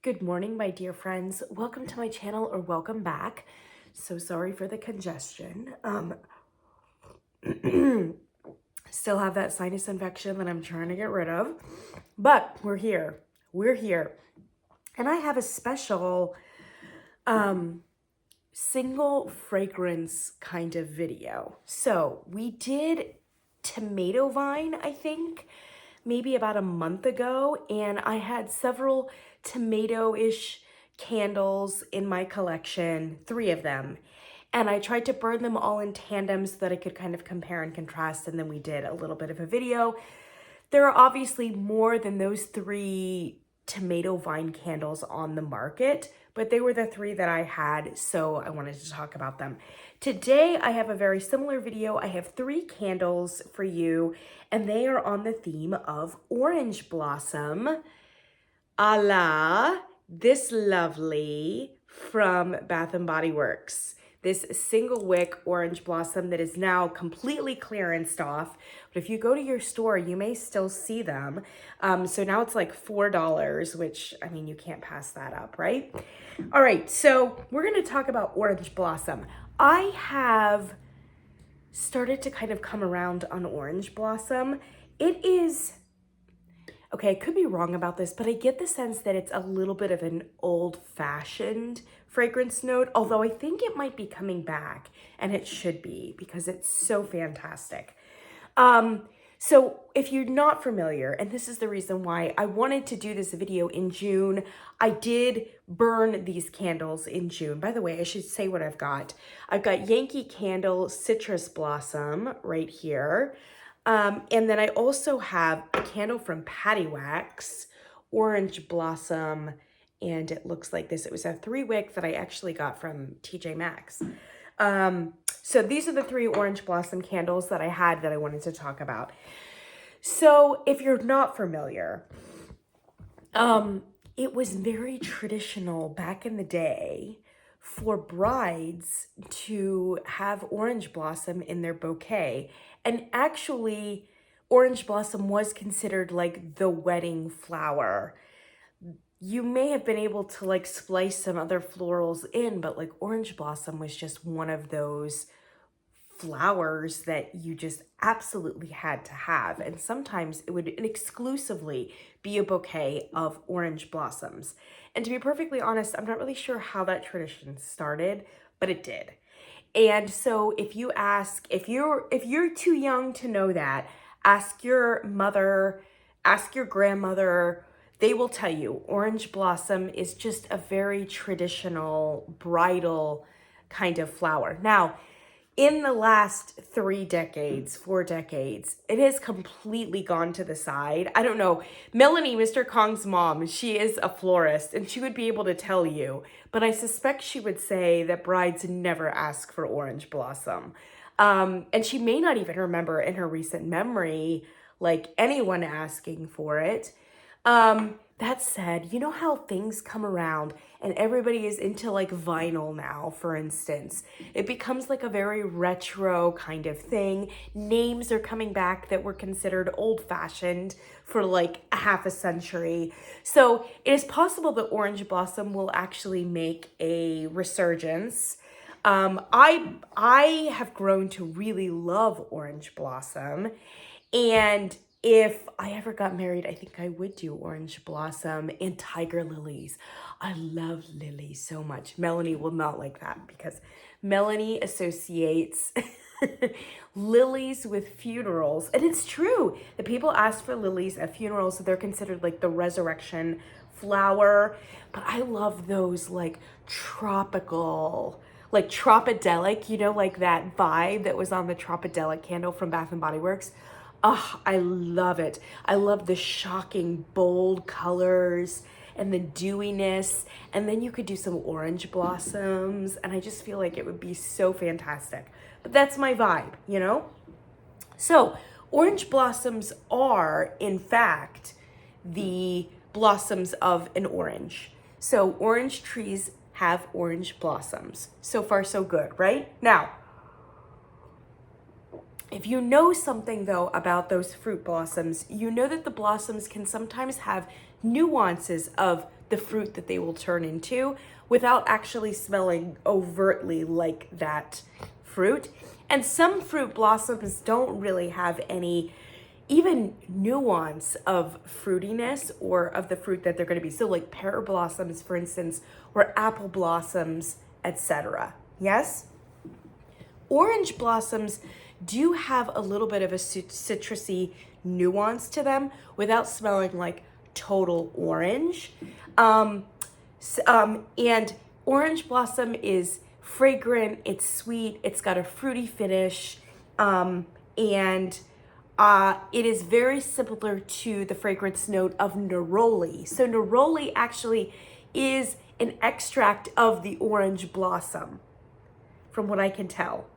Good morning, my dear friends. Welcome to my channel, or welcome back. So sorry for the congestion. Still have that sinus infection that I'm trying to get rid of, but we're here. We're here. And I have a special single fragrance kind of video. So we did tomato vine, I think, maybe about a month ago, and I had several tomato-ish candles in my collection, 3 of them. And I tried to burn them all in tandem so that I could kind of compare and contrast, and then we did a little bit of a video. There are obviously more than those 3 tomato vine candles on the market, but they were the 3 that I had, so I wanted to talk about them. Today, I have a very similar video. I have 3 candles for you, and they are on the theme of orange blossom, a la this lovely from Bath & Body Works. This single wick orange blossom that is now completely clearanced off. But if you go to your store, you may still see them. So now it's like $4, which, I mean, you can't pass that up, right? All right, so we're gonna talk about orange blossom. I have started to kind of come around on orange blossom. It is, okay, I could be wrong about this, but I get the sense that it's a little bit of an old-fashioned fragrance note, although I think it might be coming back, and it should be because it's so fantastic. So if you're not familiar, and this is the reason why I wanted to do this video in June, I did burn these candles in June. By the way, I should say what I've got. I've got Yankee Candle Citrus Blossom right here. And then I also have a candle from Paddywax, Orange Blossom, and it looks like this. It was a 3-wick that I actually got from TJ Maxx. So these are the 3 orange blossom candles that I had that I wanted to talk about. So if you're not familiar, it was very traditional back in the day for brides to have orange blossom in their bouquet. And actually, orange blossom was considered like the wedding flower. You may have been able to like splice some other florals in, but like orange blossom was just one of those flowers that you just absolutely had to have. And sometimes it would exclusively be a bouquet of orange blossoms. And to be perfectly honest, I'm not really sure how that tradition started, but it did. And so if you ask, if you're too young to know that, ask your mother, ask your grandmother, they will tell you orange blossom is just a very traditional bridal kind of flower. Now, in the last 3 decades, 4 decades, it has completely gone to the side. I don't know. Melanie, Mr. Kong's mom, she is a florist and she would be able to tell you, but I suspect she would say that brides never ask for orange blossom. And she may not even remember in her recent memory, like anyone asking for it. That said, you know how things come around and everybody is into like vinyl now, for instance. It becomes like a very retro kind of thing. Names are coming back that were considered old-fashioned for like a half a century. So it is possible that orange blossom will actually make a resurgence. I have grown to really love orange blossom, and if I ever got married, I think I would do orange blossom and tiger lilies. I love lilies so much. Melanie will not like that because Melanie associates lilies with funerals. And it's true that people ask for lilies at funerals, so they're considered like the resurrection flower. But I love those like tropical, like tropidelic, you know, like that vibe that was on the tropidelic candle from Bath & Body Works. Oh, I love it. I love the shocking, bold colors and the dewiness. And then you could do some orange blossoms. And I just feel like it would be so fantastic. But that's my vibe, you know? So orange blossoms are, in fact, the blossoms of an orange. So orange trees have orange blossoms. So far, so good, right? Now, if you know something, though, about those fruit blossoms, you know that the blossoms can sometimes have nuances of the fruit that they will turn into without actually smelling overtly like that fruit. And some fruit blossoms don't really have any even nuance of fruitiness or of the fruit that they're going to be. So like pear blossoms, for instance, or apple blossoms, etc. Yes? Orange blossoms do have a little bit of a citrusy nuance to them without smelling like total orange. And orange blossom is fragrant, it's sweet, it's got a fruity finish, and it is very similar to the fragrance note of neroli. So neroli actually is an extract of the orange blossom, from what I can tell.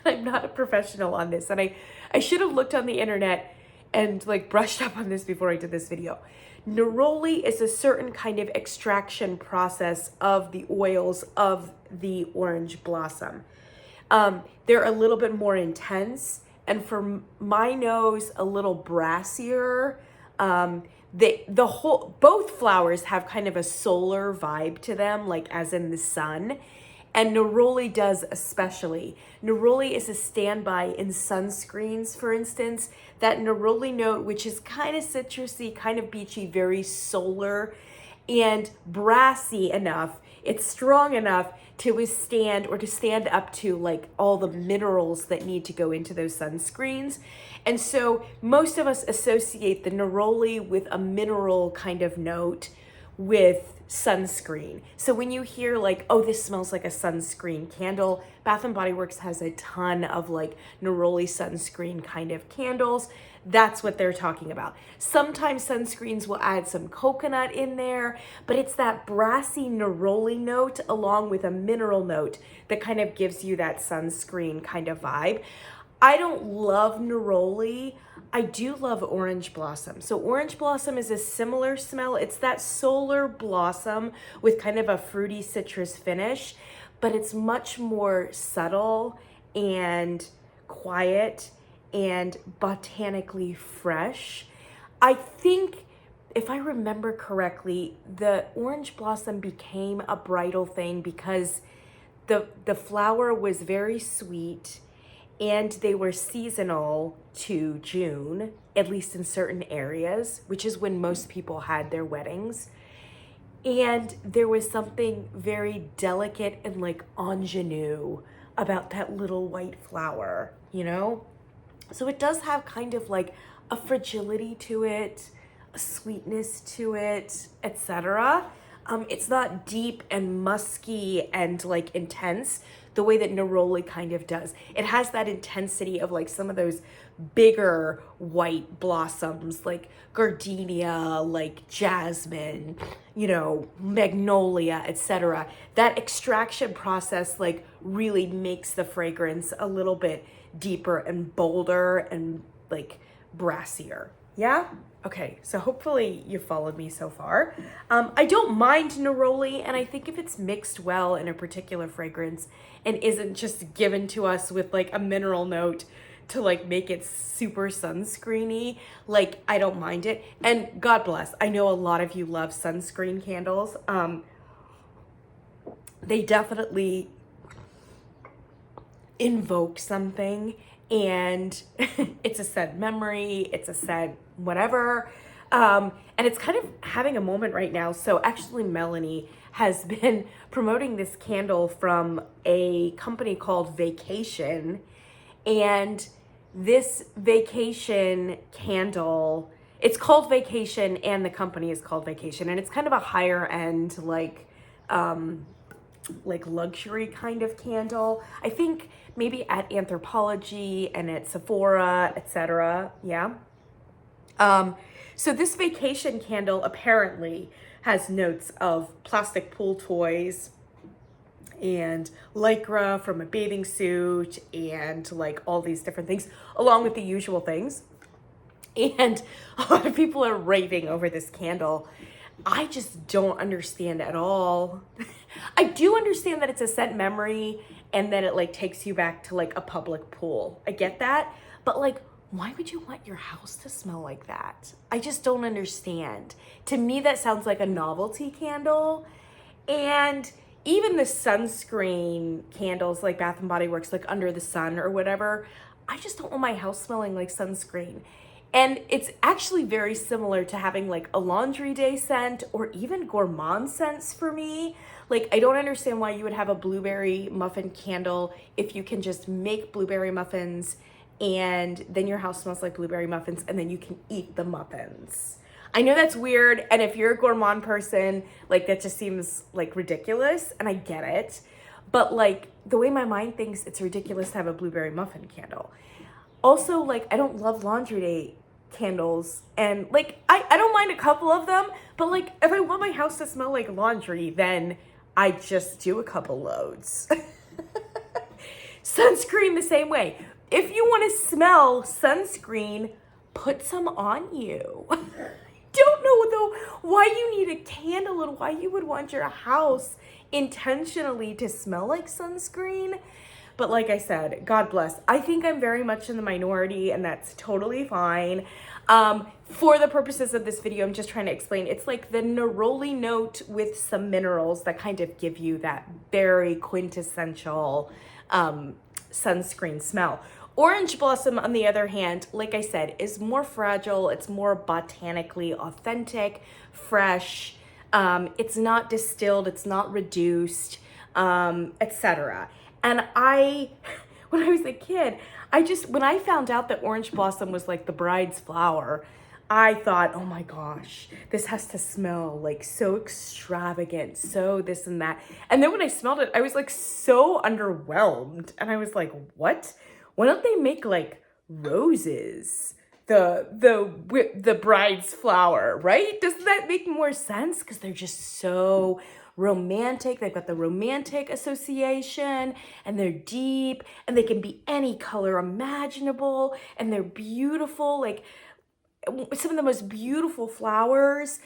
I'm not a professional on this, and I should have looked on the internet and like brushed up on this before I did this video. Neroli is a certain kind of extraction process of the oils of the orange blossom. They're a little bit more intense, and for my nose, a little brassier. Both flowers have kind of a solar vibe to them, like as in the sun. And neroli does especially. Neroli is a standby in sunscreens, for instance. That neroli note, which is kind of citrusy, kind of beachy, very solar, and brassy enough. It's strong enough to withstand or to stand up to like all the minerals that need to go into those sunscreens. And so most of us associate the neroli with a mineral kind of note with sunscreen. So when you hear like, oh, this smells like a sunscreen candle, Bath and Body Works has a ton of like neroli sunscreen kind of candles. That's what they're talking about. Sometimes sunscreens will add some coconut in there, but it's that brassy neroli note along with a mineral note that kind of gives you that sunscreen kind of vibe. I don't love neroli. I do love orange blossom. So orange blossom is a similar smell. It's that solar blossom with kind of a fruity citrus finish, but it's much more subtle and quiet and botanically fresh. I think, if I remember correctly, the orange blossom became a bridal thing because the flower was very sweet, and they were seasonal to June, at least in certain areas, which is when most people had their weddings. And there was something very delicate and like ingenue about that little white flower, you know? So it does have kind of like a fragility to it, a sweetness to it, etc. It's not deep and musky and like intense the way that neroli kind of does. It has that intensity of like some of those bigger white blossoms like gardenia, like jasmine, you know, magnolia, etc. That extraction process like really makes the fragrance a little bit deeper and bolder and like brassier. Yeah? Okay, so hopefully you followed me so far. I don't mind neroli, and I think if it's mixed well in a particular fragrance and isn't just given to us with like a mineral note to like make it super sunscreeny, like I don't mind it. And God bless, I know a lot of you love sunscreen candles. They definitely invoke something, and it's a sad memory, it's a sad whatever, and it's kind of having a moment right now. So actually Melanie has been promoting this candle from a company called Vacation, and this Vacation candle, it's called Vacation and the company is called Vacation, and it's kind of a higher end like luxury kind of candle. I think maybe at Anthropologie and at Sephora, etc. Yeah. So this Vacation candle apparently has notes of plastic pool toys and lycra from a bathing suit and like all these different things, along with the usual things. And a lot of people are raving over this candle. I just don't understand at all. I do understand that it's a scent memory and that it like takes you back to like a public pool. I get that. But like, why would you want your house to smell like that? I just don't understand. To me, that sounds like a novelty candle. And even the sunscreen candles like Bath and Body Works, like Under the Sun or whatever, I just don't want my house smelling like sunscreen. And it's actually very similar to having like a laundry day scent or even gourmand scents for me. Like, I don't understand why you would have a blueberry muffin candle if you can just make blueberry muffins and then your house smells like blueberry muffins and then you can eat the muffins. I know that's weird, and if you're a gourmand person, like, that just seems like ridiculous, and I get it. But like, the way my mind thinks it's ridiculous to have a blueberry muffin candle. Also, like, I don't love laundry day candles, and like, I don't mind a couple of them, but like, if I want my house to smell like laundry, then I just do a couple loads. Sunscreen the same way. If you want to smell sunscreen, put some on you. Don't know though why you need a candle and why you would want your house intentionally to smell like sunscreen. But like I said, God bless. I think I'm very much in the minority, and that's totally fine. For the purposes of this video, I'm just trying to explain. It's like the neroli note with some minerals that kind of give you that very quintessential sunscreen smell. Orange Blossom, on the other hand, like I said, is more fragile. It's more botanically authentic, fresh. It's not distilled. It's not reduced, etc. And when I was a kid, when I found out that Orange Blossom was like the bride's flower, I thought, oh my gosh, this has to smell like so extravagant, so this and that. And then when I smelled it, I was like so underwhelmed. And I was like, what? Why don't they make like roses, the bride's flower, right? Doesn't that make more sense? Because they're just so romantic. They've got the romantic association, and they're deep, and they can be any color imaginable, and they're beautiful. Like, some of the most beautiful flowers.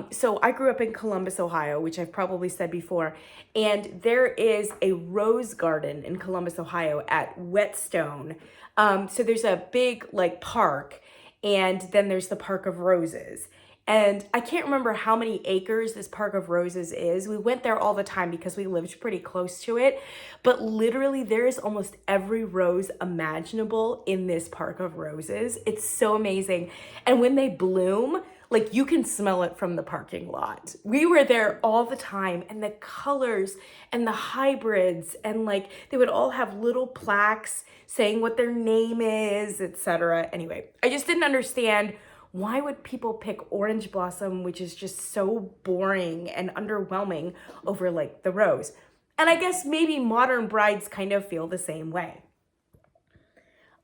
So I grew up in Columbus, Ohio, which I've probably said before. And there is a rose garden in Columbus, Ohio at Whetstone. So there's a big like park, and then there's the Park of Roses. And I can't remember how many acres this Park of Roses is. We went there all the time because we lived pretty close to it. But literally there is almost every rose imaginable in this Park of Roses. It's so amazing. And when they bloom, like, you can smell it from the parking lot. We were there all the time, and the colors and the hybrids, and like, they would all have little plaques saying what their name is, etc. Anyway, I just didn't understand, why would people pick Orange Blossom, which is just so boring and underwhelming, over like the rose? And I guess maybe modern brides kind of feel the same way.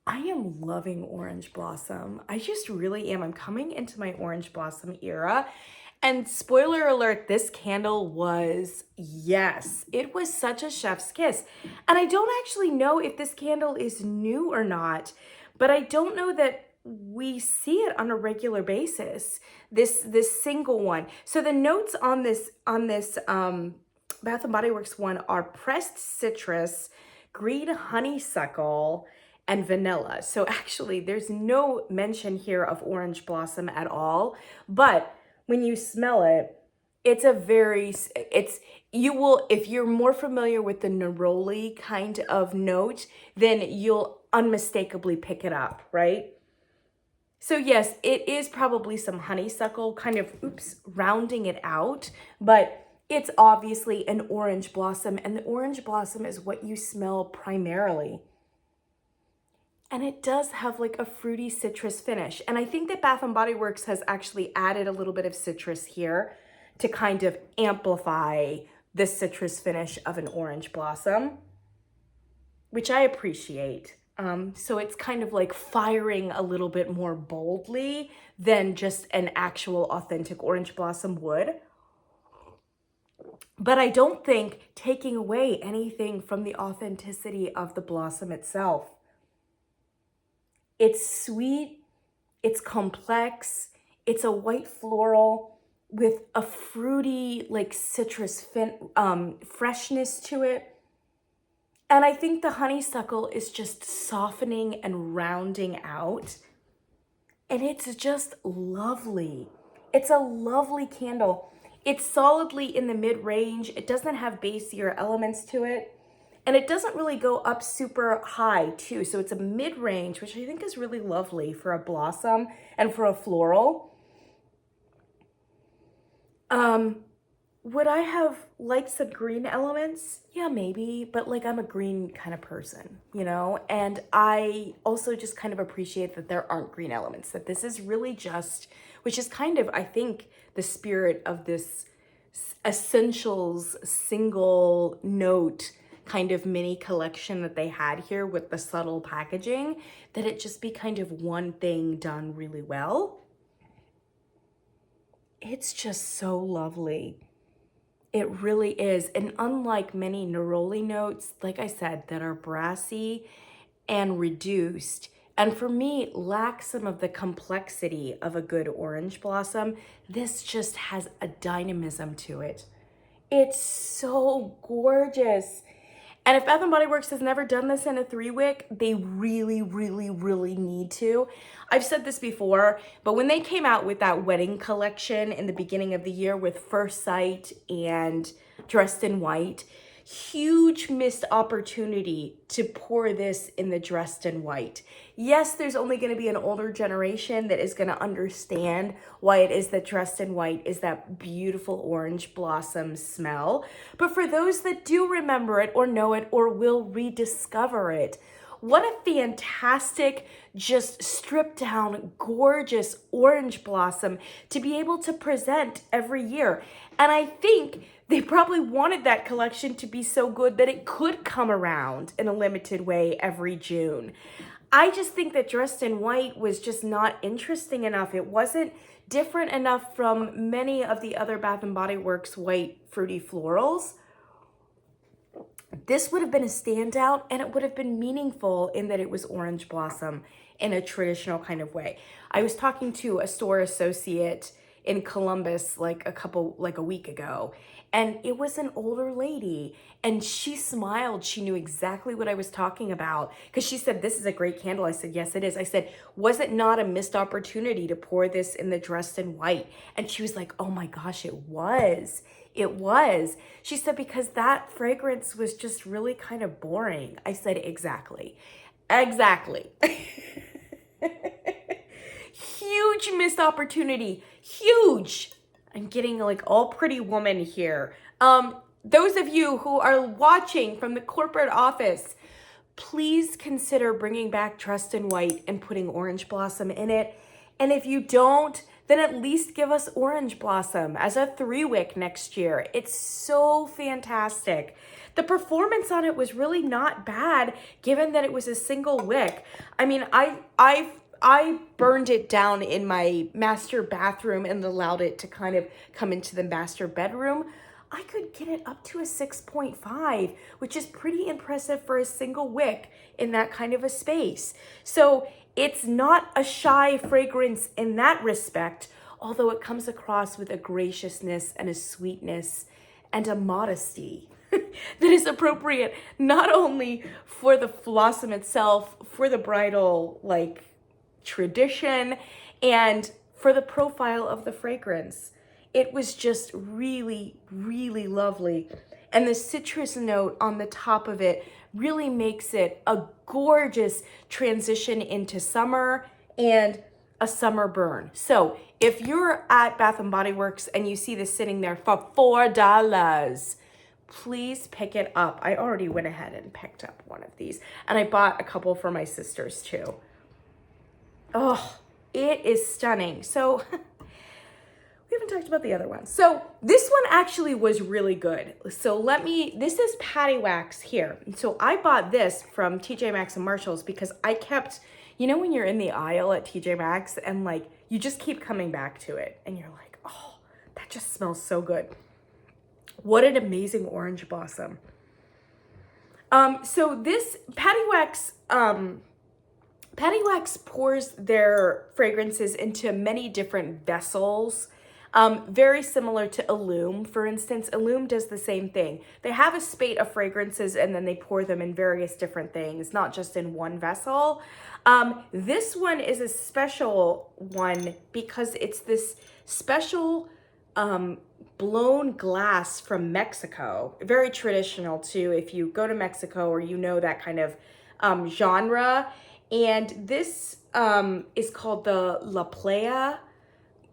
I am loving Orange Blossom. I just really am. I'm coming into my Orange Blossom era. And spoiler alert, this candle was, yes, it was such a chef's kiss. And I don't actually know if this candle is new or not, but I don't know that we see it on a regular basis, this single one. So the notes on this Bath and Body Works one are pressed citrus, green honeysuckle, and vanilla. So actually there's no mention here of Orange Blossom at all, but when you smell it, it's a very, you will, if you're more familiar with the neroli kind of note, then you'll unmistakably pick it up, right? So yes, it is probably some honeysuckle kind of, rounding it out, but it's obviously an Orange Blossom, and the Orange Blossom is what you smell primarily. And it does have like a fruity citrus finish. And I think that Bath and Body Works has actually added a little bit of citrus here to kind of amplify the citrus finish of an Orange Blossom, which I appreciate. So it's kind of like firing a little bit more boldly than just an actual authentic Orange Blossom would. But I don't think taking away anything from the authenticity of the blossom itself. It's sweet, it's complex, it's a white floral with a fruity, like citrus freshness to it. And I think the honeysuckle is just softening and rounding out. And it's just lovely. It's a lovely candle. It's solidly in the mid-range. It doesn't have bassier elements to it. And it doesn't really go up super high too. So it's a mid-range, which I think is really lovely for a blossom and for a floral. Would I have liked some green elements? Yeah, maybe, but like I'm a green kind of person, you know? And I also just kind of appreciate that there aren't green elements, that this is really just, which is kind of, I think, the spirit of this essentials single note kind of mini collection that they had here with the subtle packaging, that it just be kind of one thing done really well. It's just so lovely. It really is. And unlike many neroli notes, like I said, that are brassy and reduced, and for me, lack some of the complexity of a good orange blossom, this just has a dynamism to it. It's so gorgeous. And if Bath & Body Works has never done this in a 3-wick, they really, really, really need to. I've said this before, but when they came out with that wedding collection in the beginning of the year with First Sight and Dressed in White, huge missed opportunity to pour this in the Dressed in White. Yes, there's only going to be an older generation that is going to understand why it is that Dressed in White is that beautiful orange blossom smell. But for those that do remember it or know it or will rediscover it, what a fantastic, just stripped down, gorgeous orange blossom to be able to present every year. And I think they probably wanted that collection to be so good that it could come around in a limited way every June. I just think that Dressed in White was just not interesting enough. It wasn't different enough from many of the other Bath & Body Works white fruity florals. This would have been a standout, and it would have been meaningful in that it was orange blossom in a traditional kind of way. I was talking to a store associate in Columbus like a week ago, and it was an older lady, and she smiled. She knew exactly what I was talking about because she said, "This is a great candle." I said, "Yes, it is." I said, "Was it not a missed opportunity to pour this in the Dressed in White?" And she was like, "Oh my gosh, it was. It was." She said, "Because that fragrance was just really kind of boring." I said, "Exactly. Exactly." Huge missed opportunity. Huge. I'm getting like all pretty woman here. Those of you who are watching from the corporate office, please consider bringing back Dressed in White and putting orange blossom in it. And if you don't, then at least give us orange blossom as a 3-wick next year. It's so fantastic. The performance on it was really not bad, given that it was a single wick. I mean, I burned it down in my master bathroom and allowed it to kind of come into the master bedroom. I could get it up to a 6.5, which is pretty impressive for a single wick in that kind of a space. So it's not a shy fragrance in that respect, although it comes across with a graciousness and a sweetness and a modesty that is appropriate not only for the blossom itself, for the bridal like tradition, and for the profile of the fragrance. It was just really, really lovely. And the citrus note on the top of it really makes it a gorgeous transition into summer and a summer burn. So if you're at Bath & Body Works and you see this sitting there for $4, please pick it up. I already went ahead and picked up one of these, and I bought a couple for my sisters too. Oh, it is stunning. So we haven't talked about the other ones. So this one actually was really good. So this is Paddywax here. So I bought this from TJ Maxx and Marshalls because I kept, you know, when you're in the aisle at TJ Maxx and like, you just keep coming back to it and you're like, oh, that just smells so good. What an amazing orange blossom. So this Paddywax pours their fragrances into many different vessels. Very similar to Illume, for instance. Illume does the same thing. They have a spate of fragrances and then they pour them in various different things, not just in one vessel. This one is a special one because it's this special blown glass from Mexico. Very traditional too, if you go to Mexico or you know that kind of genre. And this is called the La Playa,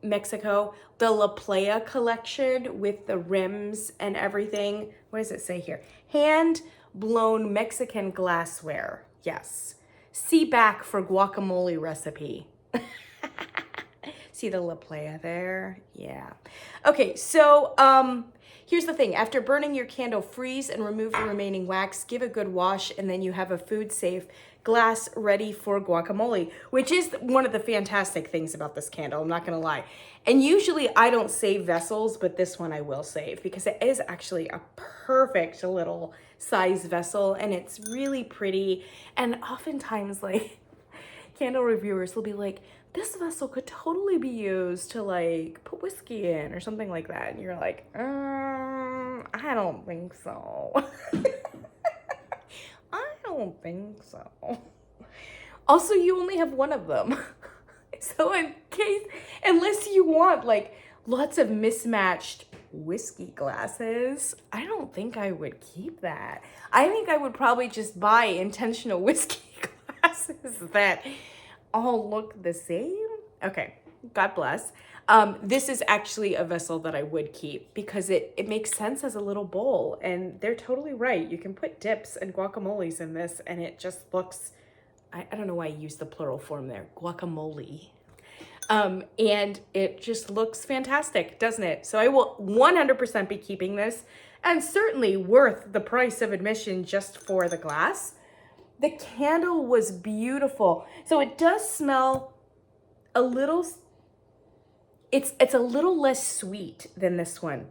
Mexico, the La Playa collection with the rims and everything. What does it say here? Hand blown Mexican glassware. Yes. See back for guacamole recipe. See the La Playa there? Yeah. Okay, so here's the thing. After burning your candle, freeze and remove the remaining wax, give a good wash, and then you have a food safe glass ready for guacamole, which is one of the fantastic things about this candle, I'm not gonna lie. And usually I don't save vessels, but this one I will save because it is actually a perfect little size vessel and it's really pretty. And oftentimes like candle reviewers will be like, this vessel could totally be used to like put whiskey in or something like that. And you're like, I don't think so. I don't think so. Also, you only have one of them. So in case, unless you want like lots of mismatched whiskey glasses, I don't think I would keep that. I think I would probably just buy intentional whiskey glasses that all look the same. Okay, God bless. This is actually a vessel that I would keep because it makes sense as a little bowl, and they're totally right. You can put dips and guacamoles in this and it just looks, I don't know why I used the plural form there, guacamole. And it just looks fantastic, doesn't it? So I will 100% be keeping this, and certainly worth the price of admission just for the glass. The candle was beautiful. So it does smell a little, it's a little less sweet than this one.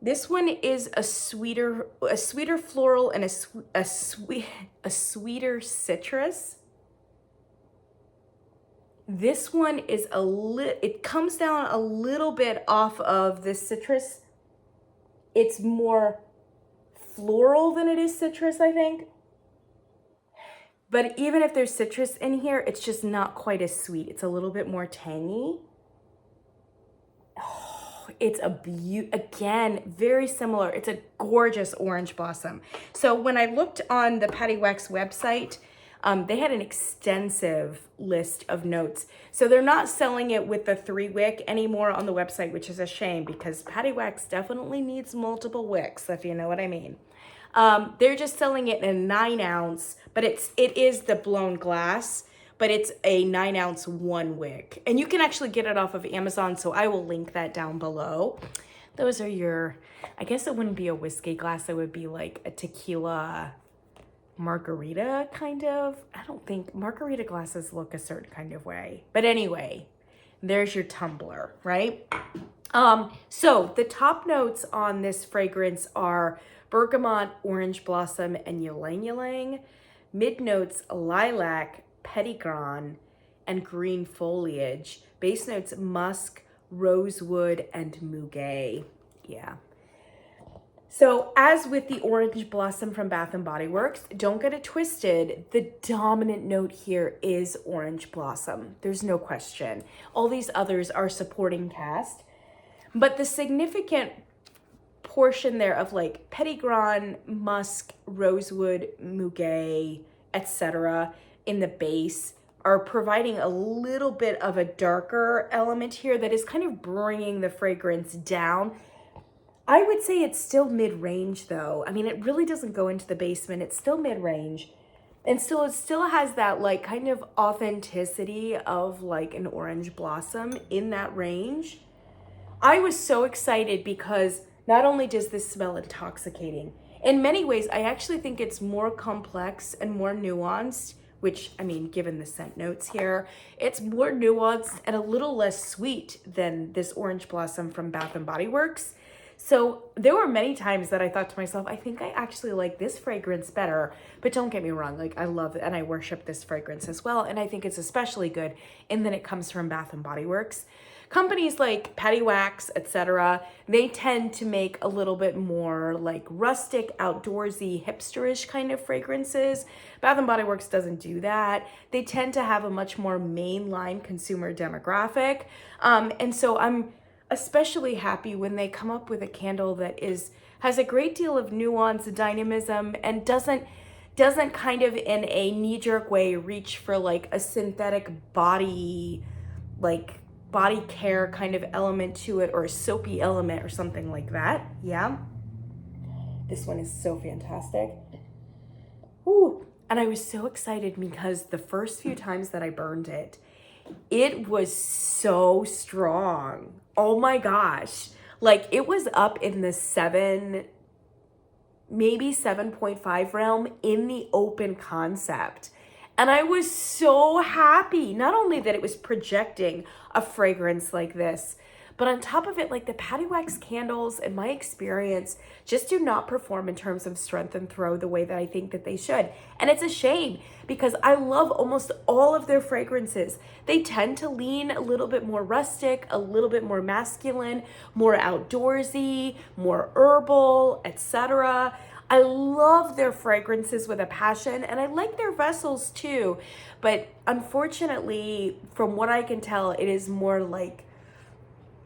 This one is a sweeter floral and a sweeter citrus. This one is it comes down a little bit off of the citrus. It's more floral than it is citrus, I think. But even if there's citrus in here, it's just not quite as sweet. It's a little bit more tangy. Oh, it's again, very similar. It's a gorgeous orange blossom. So when I looked on the Paddywax website, they had an extensive list of notes. So they're not selling it with the 3 wick anymore on the website, which is a shame because Paddywax definitely needs multiple wicks, if you know what I mean. They're just selling it in a 9 ounce, but it is the blown glass, but it's a 9 ounce 1 wick. And you can actually get it off of Amazon, so I will link that down below. Those are your, I guess it wouldn't be a whiskey glass, it would be like a tequila margarita kind of. I don't think margarita glasses look a certain kind of way. But anyway, there's your tumbler, right? So the top notes on this fragrance are bergamot, orange blossom, and ylang ylang. Mid notes, lilac, petitgrain, and green foliage. Base notes, musk, rosewood, and muguet. Yeah. So as with the orange blossom from Bath & Body Works, don't get it twisted. The dominant note here is orange blossom. There's no question. All these others are supporting cast. But the significant portion there of like petitgrain, musk, rosewood, muguet, etc. in the base are providing a little bit of a darker element here that is kind of bringing the fragrance down. I would say it's still mid-range though. I mean, it really doesn't go into the basement. It's still mid-range. And still, it still has that like kind of authenticity of like an orange blossom in that range. I was so excited because not only does this smell intoxicating, in many ways, I actually think it's more complex and more nuanced, which, I mean, given the scent notes here, it's more nuanced and a little less sweet than this orange blossom from Bath & Body Works. So there were many times that I thought to myself, I think I actually like this fragrance better. But don't get me wrong, like I love it and I worship this fragrance as well. And I think it's especially good in that it comes from Bath & Body Works. companies like Paddywax, etc., they tend to make a little bit more like rustic, outdoorsy, hipsterish kind of fragrances. Bath & Body Works doesn't do that. They tend to have a much more mainline consumer demographic. And so I'm especially happy when they come up with a candle that has a great deal of nuance, dynamism, and doesn't kind of in a knee-jerk way reach for like a synthetic body care kind of element to it, or a soapy element or something like that. Yeah. This one is so fantastic. Ooh. And I was so excited because the first few times that I burned it, it was so strong. Oh my gosh. Like it was up in the 7, maybe 7.5 realm in the open concept. And I was so happy, not only that it was projecting a fragrance like this, but on top of it, like the Paddywax candles, in my experience, just do not perform in terms of strength and throw the way that I think that they should. And it's a shame because I love almost all of their fragrances. They tend to lean a little bit more rustic, a little bit more masculine, more outdoorsy, more herbal, etc. I love their fragrances with a passion, and I like their vessels too. But unfortunately, from what I can tell, it is more like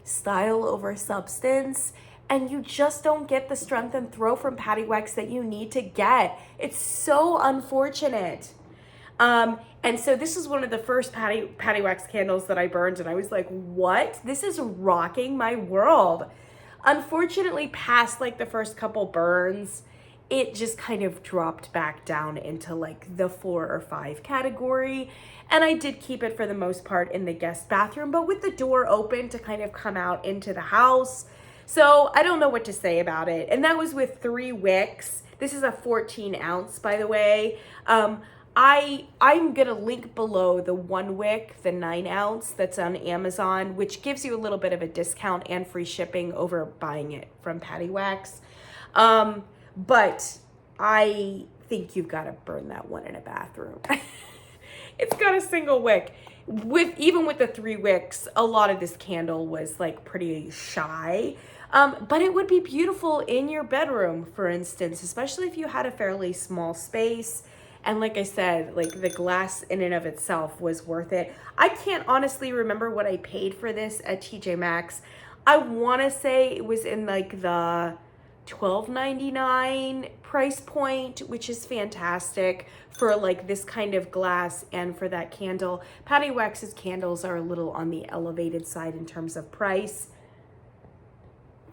style over substance, and you just don't get the strength and throw from Paddywax that you need to get. It's so unfortunate. And so this is one of the first Paddywax candles that I burned, and I was like, what? This is rocking my world. Unfortunately, past like the first couple burns, it just kind of dropped back down into like the 4 or 5 category. And I did keep it for the most part in the guest bathroom, but with the door open to kind of come out into the house. So I don't know what to say about it. And that was with 3 wicks. This is a 14 ounce, by the way. I'm gonna link below the 1 wick, the 9 ounce that's on Amazon, which gives you a little bit of a discount and free shipping over buying it from Paddywax. But I think you've got to burn that one in a bathroom. It's got a single wick. Even with the 3 wicks, a lot of this candle was like pretty shy. But it would be beautiful in your bedroom, for instance, especially if you had a fairly small space. And like I said, like the glass in and of itself was worth it. I can't honestly remember what I paid for this at TJ Maxx. I want to say it was in like the $12.99 price point, which is fantastic for like this kind of glass and for that candle. Paddywax's candles are a little on the elevated side in terms of price.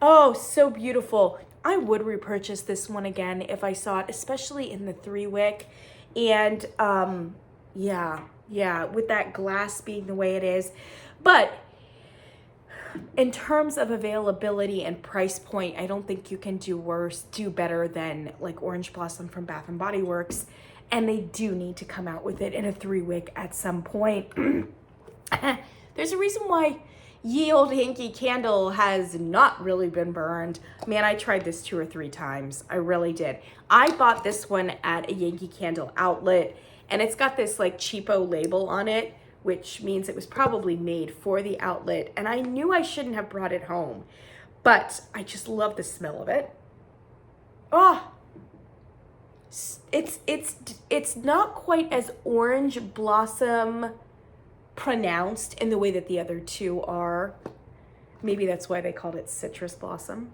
Oh, so beautiful. I would repurchase this one again if I saw it, especially in the 3 wick. And yeah, with that glass being the way it is. But in terms of availability and price point, I don't think you can do better than like Orange Blossom from Bath & Body Works. And they do need to come out with it in a 3 wick at some point. There's a reason why Ye Olde Yankee candle has not really been burned. Man, I tried this 2 or 3 times. I really did. I bought this one at a Yankee Candle outlet, and it's got this like cheapo label on it, which means it was probably made for the outlet. And I knew I shouldn't have brought it home, but I just love the smell of it. Oh, it's not quite as Orange Blossom pronounced in the way that the other 2 are. Maybe that's why they called it Citrus Blossom.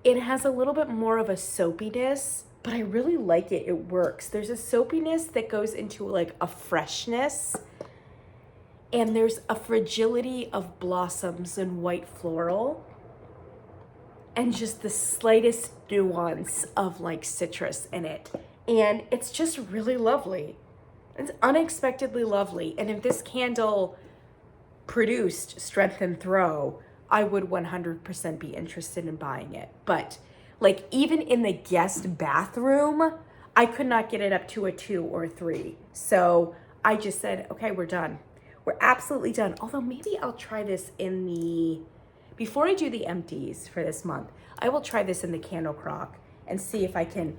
It has a little bit more of a soapiness, but I really like it. It works. There's a soapiness that goes into like a freshness, and there's a fragility of blossoms and white floral, and just the slightest nuance of like citrus in it. And it's just really lovely. It's unexpectedly lovely. And if this candle produced strength and throw, I would 100% be interested in buying it. But like even in the guest bathroom, I could not get it up to a 2 or 3. So I just said, okay, we're done. We're absolutely done. Although maybe I'll try this before I do the empties for this month, I will try this in the candle crock and see if I can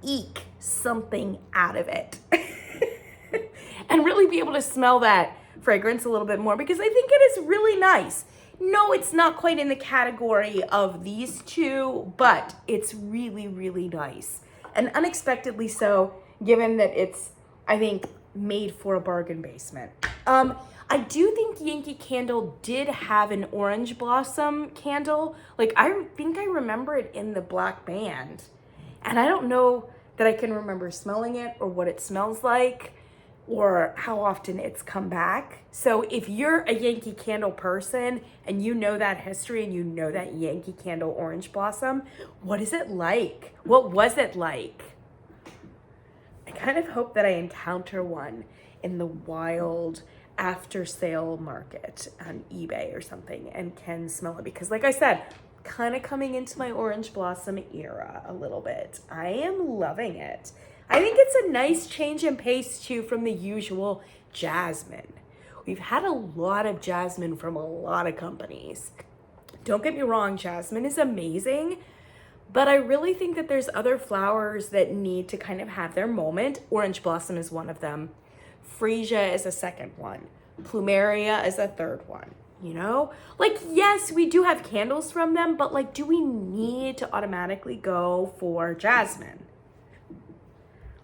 eke something out of it. And really be able to smell that fragrance a little bit more because I think it is really nice. No, it's not quite in the category of these two, but it's really, really nice. And unexpectedly so, given that it's, I think, made for a bargain basement. I do think Yankee Candle did have an orange blossom candle. Like, I think I remember it in the black band. And I don't know that I can remember smelling it or what it smells like or how often it's come back. So if you're a Yankee Candle person and you know that history and you know that Yankee Candle orange blossom, what is it like? What was it like? I kind of hope that I encounter one in the wild after sale market on eBay or something and can smell it, because like I said, kind of coming into my orange blossom era a little bit. I am loving it. I think it's a nice change in pace too from the usual jasmine. We've had a lot of jasmine from a lot of companies. Don't get me wrong, jasmine is amazing, but I really think that there's other flowers that need to kind of have their moment. Orange blossom is one of them. Freesia is a second one. Plumeria is a third one. You know, like, yes, we do have candles from them, but like, do we need to automatically go for jasmine?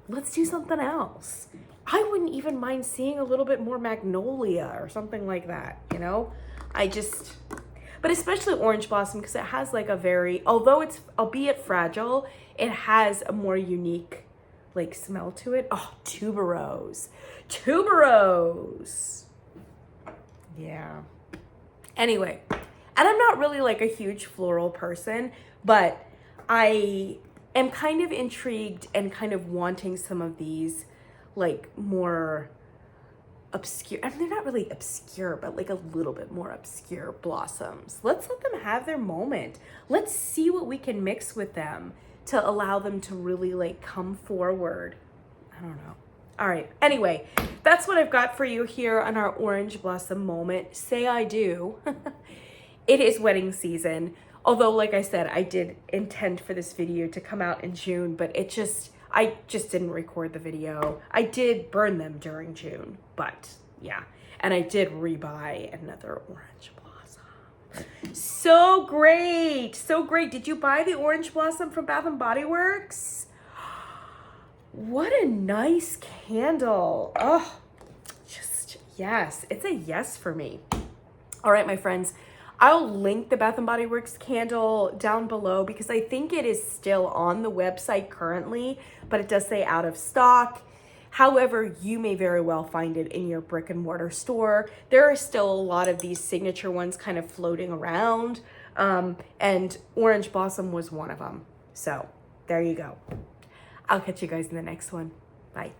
Let's do something else. I wouldn't even mind seeing a little bit more magnolia or something like that, you know? But especially orange blossom, because it has like a very, although it's, albeit fragile, it has a more unique like smell to it. Oh, tuberose. Tuberose. Yeah. Anyway, and I'm not really like a huge floral person, but I am kind of intrigued and kind of wanting some of these like more obscure, I mean, they're not really obscure, but like a little bit more obscure blossoms. Let's let them have their moment. Let's see what we can mix with them to allow them to really like come forward. I don't know. All right. Anyway, that's what I've got for you here on our orange blossom moment. Say I do. It is wedding season. Although, like I said, I did intend for this video to come out in June, but I just didn't record the video. I did burn them during June, but yeah. And I did rebuy another orange blossom. So great. So great. Did you buy the orange blossom from Bath and Body Works? What a nice candle. Oh, just yes. It's a yes for me. All right, my friends. I'll link the Bath and Body Works candle down below because I think it is still on the website currently, but it does say out of stock. However, you may very well find it in your brick and mortar store. There are still a lot of these signature ones kind of floating around, and Orange Blossom was one of them. So there you go. I'll catch you guys in the next one. Bye.